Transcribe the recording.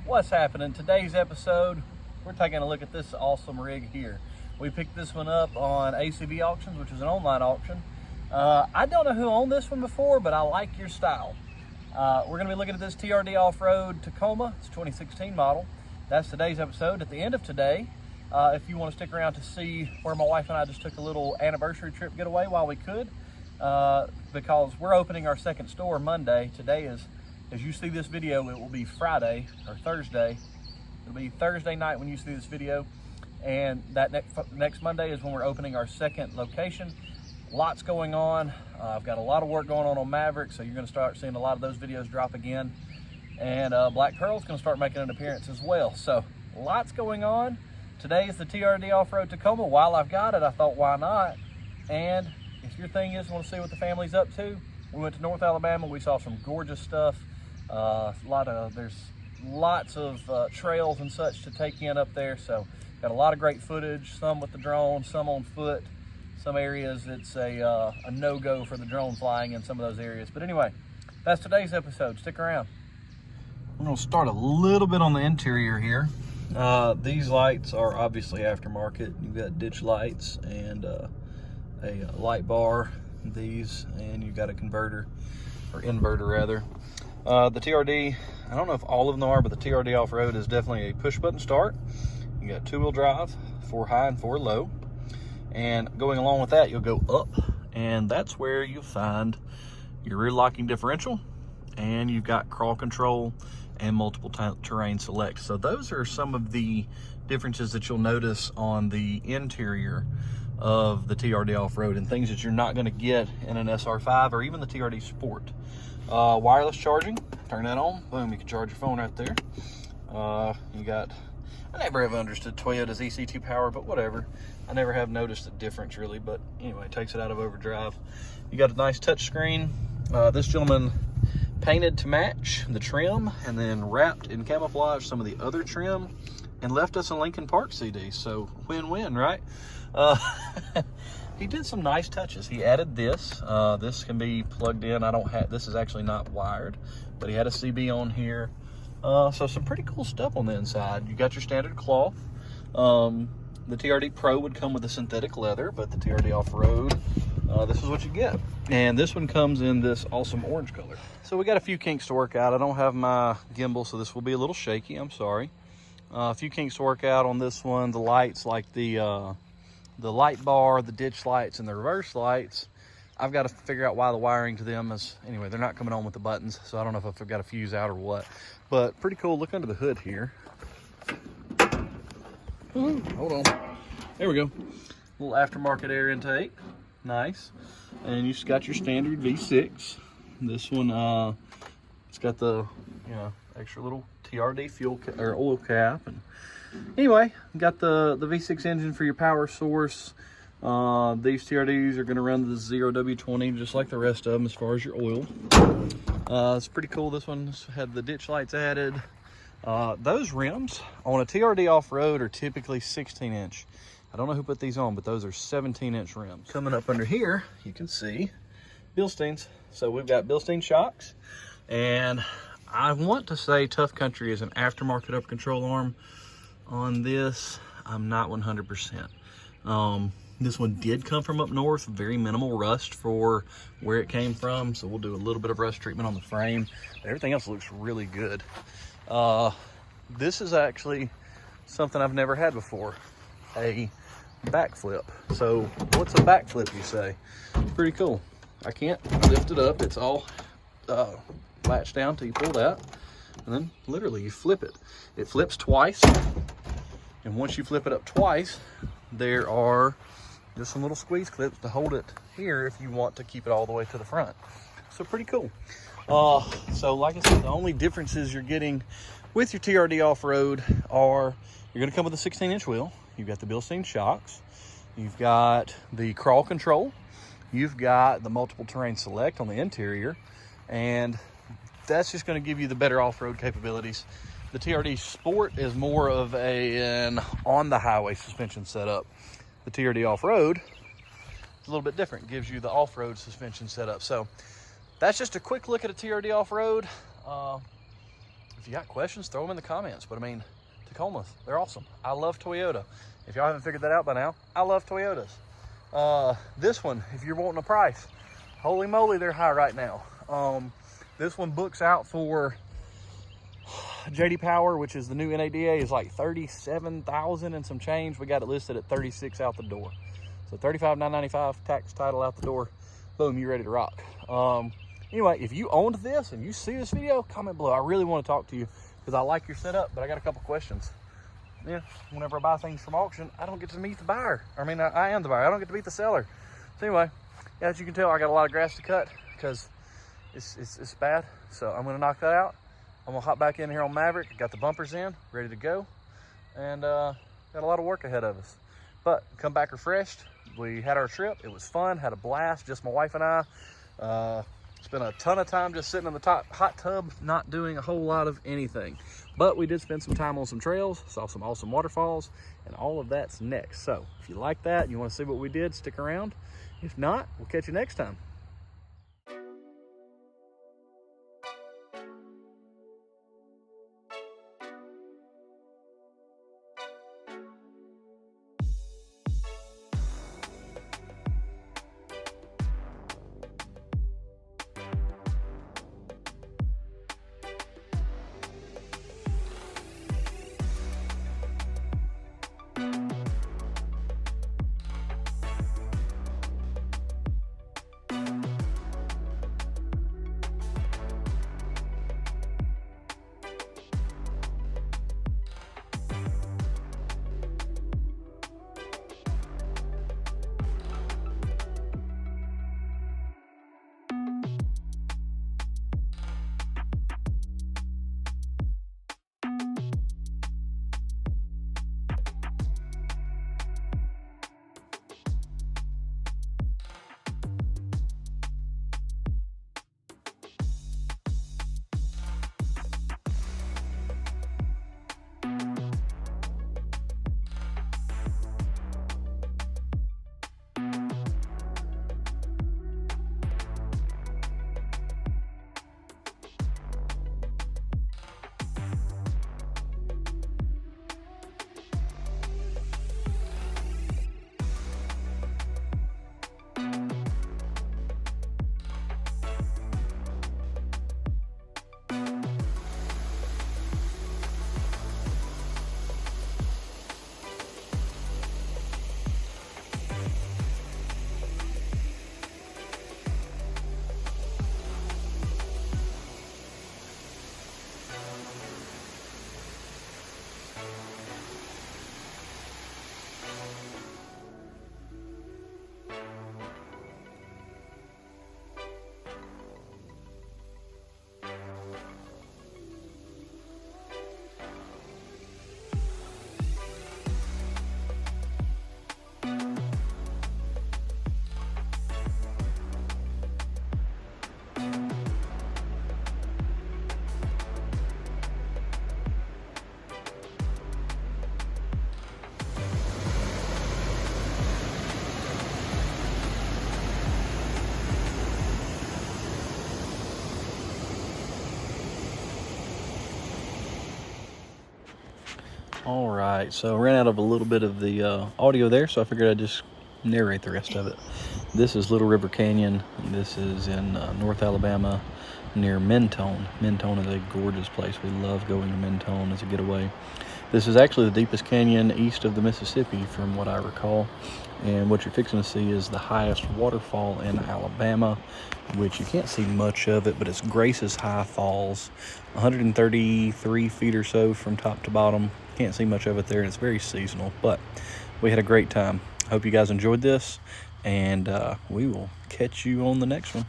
What's happening? Today's episode, we're taking a look at this awesome rig here. We picked this one up on ACV Auctions, which is an online auction. I don't know who owned this one before, but I like your style. We're going to be looking at this TRD Off-Road Tacoma. It's a 2016 model. That's today's episode. At the end of today, if you want to stick around to see where my wife and I just took a little anniversary trip getaway while we could, because we're opening our second store Monday. Today is, as you see this video, it will be Friday or Thursday. It'll be Thursday night when you see this video, and that next Monday is when we're opening our second location. Lots going on. I've got a lot of work going on Maverick, so you're going to start seeing a lot of those videos drop again. And Black Pearl's going to start making an appearance as well. So lots going on. Today is the TRD Off-Road Tacoma. While I've got it, I thought, why not? And if your thing is, want to see what the family's up to, we went to North Alabama. We saw some gorgeous stuff. There's lots of trails and such to take in up there. So got a lot of great footage, some with the drone, some on foot. Some areas it's a no-go for the drone flying in some of those areas. But anyway, that's today's episode. Stick around. I'm going to start a little bit on the interior here. These lights are obviously aftermarket. You've got ditch lights and a light bar, these, and you've got a converter, or inverter rather. The TRD, I don't know if all of them are, but the TRD Off-Road is definitely a push-button start. You got two-wheel drive, 4 high and 4 low. And going along with that, you'll go up, and that's where you'll find your rear locking differential, and you've got crawl control and multiple terrain select. So those are some of the differences that you'll notice on the interior of the TRD Off-Road, and things that you're not going to get in an SR5 or even the TRD Sport. Wireless charging, turn that on, boom, you can charge your phone right there. You got, I never have understood Toyota's EC2 power, but whatever. I never have noticed a difference really, but anyway, it takes it out of overdrive. You got a nice touch screen. This gentleman painted to match the trim and then wrapped in camouflage some of the other trim and left us a Lincoln Park CD. So win-win, right? He did some nice touches. He added this. This can be plugged in. This is actually not wired, but he had a CB on here. So some pretty cool stuff on the inside. You got your standard cloth. The TRD Pro would come with a synthetic leather, but the TRD Off-Road, this is what you get. And this one comes in this awesome orange color. So we got a few kinks to work out. I don't have my gimbal, so this will be a little shaky. I'm sorry. A few kinks to work out on this one. The lights, like the light bar, the ditch lights, and the reverse lights, I've got to figure out why the wiring to them is, anyway, they're not coming on with the buttons, so I don't know if I've got a fuse out or what. But pretty cool. Look under the hood here. Ooh, hold on. There we go. Little aftermarket air intake. Nice. And you just got your standard V6. This one, it's got the, extra little TRD fuel or oil cap. And anyway, got the V6 engine for your power source. These TRDs are going to run the 0W20 just like the rest of them as far as your oil. It's pretty cool. This one's had the ditch lights added. Those rims on a TRD Off-Road are typically 16-inch. I don't know who put these on, but those are 17-inch rims. Coming up under here, you can see Bilsteins. So we've got Bilstein shocks, and I want to say Tough Country is an aftermarket up control arm on this. I'm not 100%. This one did come from up north, very minimal rust for where it came from. So we'll do a little bit of rust treatment on the frame. But everything else looks really good. This is actually something I've never had before, a backflip. So what's a backflip, you say? Pretty cool. I can't lift it up. It's all latched down till you pull that. And then literally you flip it. It flips twice. And once you flip it up twice, there are just some little squeeze clips to hold it here if you want to keep it all the way to the front. So pretty cool. So like I said, the only differences you're getting with your TRD Off-Road are you're going to come with a 16-inch wheel. You've got the Bilstein shocks. You've got the crawl control. You've got the multiple terrain select on the interior. And that's just going to give you the better off-road capabilities. The TRD Sport is more of an on-the-highway suspension setup. The TRD Off-Road is a little bit different. Gives you the off-road suspension setup. So that's just a quick look at a TRD Off-Road. if you got questions, throw them in the comments. But I mean, Tacomas, they're awesome. I love Toyota. If y'all haven't figured that out by now, I love Toyotas. This one, if you're wanting a price, holy moly, they're high right now. This one books out for JD Power, which is the new NADA, is like 37,000 and some change. We got it listed at 36 out the door. So 35,995 tax, title out the door. Boom, you ready to rock. Anyway, if you owned this and you see this video, comment below. I really want to talk to you because I like your setup, but I got a couple questions. Yeah, whenever I buy things from auction, I don't get to meet the buyer. I mean, I am the buyer. I don't get to meet the seller. So anyway, yeah, as you can tell, I got a lot of grass to cut because it's bad. So I'm gonna knock that out. I'm gonna hop back in here on Maverick. Got the bumpers in, ready to go, and got a lot of work ahead of us. But come back refreshed. We had our trip. It was fun. Had a blast. Just my wife and I. Spent a ton of time just sitting in the hot tub, not doing a whole lot of anything. But we did spend some time on some trails, saw some awesome waterfalls, and all of that's next. So if you like that and you want to see what we did, stick around. If not, we'll catch you next time. All right, so I ran out of a little bit of the audio there, so I figured I'd just narrate the rest of it. This is Little River Canyon. This is in North Alabama near Mentone. Mentone is a gorgeous place. We love going to Mentone as a getaway. This is actually the deepest canyon east of the Mississippi from what I recall. And what you're fixing to see is the highest waterfall in Alabama, which you can't see much of it, but it's Grace's High Falls, 133 feet or so from top to bottom. Can't see much of it there, and it's very seasonal, but we had a great time. Hope you guys enjoyed this, and we will catch you on the next one.